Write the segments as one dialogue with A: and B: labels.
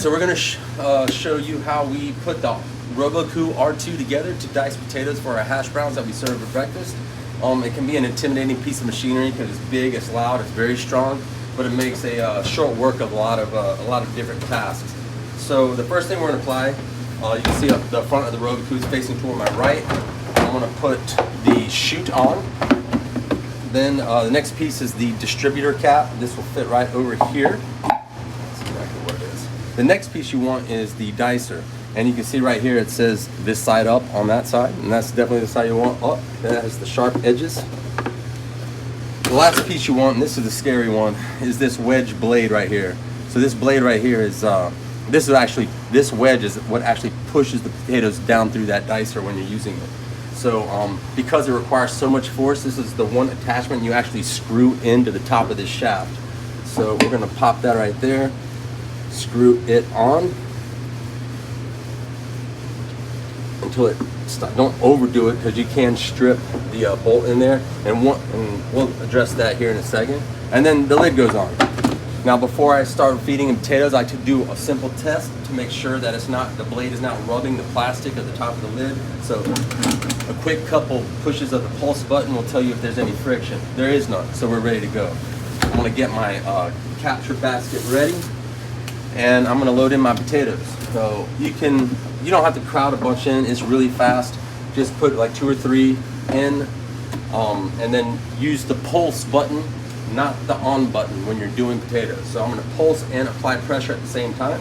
A: So we're going to show you how we put the Robocoo R2 together to dice potatoes for our hash browns that we serve for breakfast. It can be an intimidating piece of machinery because it's big, it's loud, it's very strong, but it makes a short work of a lot of different tasks. So the first thing we're going to apply, you can see up the front of the Robocoo is facing toward my right. I'm going to put the chute on. Then the next piece is the distributor cap. This will fit right over here. That's exactly what it is. The next piece you want is the dicer. And you can see right here it says this side up on that side, and that's definitely the side you want up. That has the sharp edges. The last piece you want, and this is the scary one, is this wedge blade right here. So this blade right here is, this wedge is what actually pushes the potatoes down through that dicer when you're using it. So because it requires so much force, this is the one attachment you actually screw into the top of this shaft. So we're gonna pop that right there, screw it on until it stops. Don't overdo it because you can strip the bolt in there, and we'll address that here in a second. And then the lid goes on. Now before I start feeding them potatoes, I like to do a simple test to make sure that the blade is not rubbing the plastic at the top of the lid. So a quick couple pushes of the pulse button will tell you if there's any friction. There is none, so we're ready to go. I'm gonna get my capture basket ready, and I'm gonna load in my potatoes. So you don't have to crowd a bunch in. It's really fast. Just put like 2 or 3 in, and then use the pulse button, not the on button when you're doing potatoes. So I'm gonna pulse and apply pressure at the same time.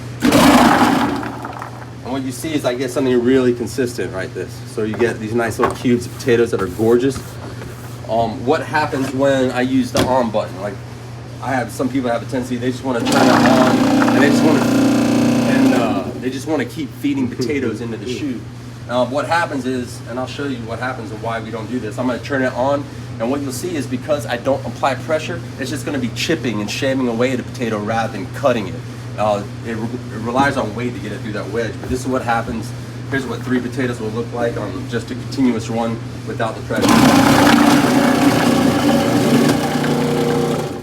A: And what you see is I get something really consistent right this. So you get these nice little cubes of potatoes that are gorgeous. What happens when I use the on button? Like some people have a tendency, they just want to turn it on and they just want to keep feeding potatoes into the chute. What happens is, and I'll show you what happens and why we don't do this. I'm going to turn it on, and what you'll see is because I don't apply pressure, it's just going to be chipping and shaving away the potato rather than cutting it. It relies on weight to get it through that wedge, but this is what happens. Here's what 3 potatoes will look like on just a continuous run without the pressure.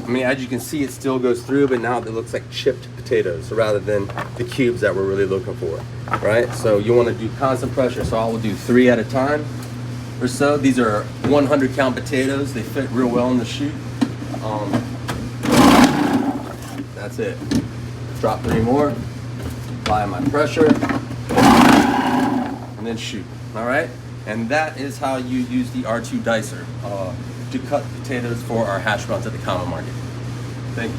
A: I mean, as you can see, it still goes through, but now it looks like chipped potatoes rather than the cubes that we're really looking for, right? So you want to do constant pressure. So I will do 3 at a time or so. These are 100 count potatoes. They fit real well in the chute. That's it. Drop 3 more, apply my pressure, and then shoot, all right? And that is how you use the R2 dicer to cut potatoes for our hash browns at the common market. Thank you.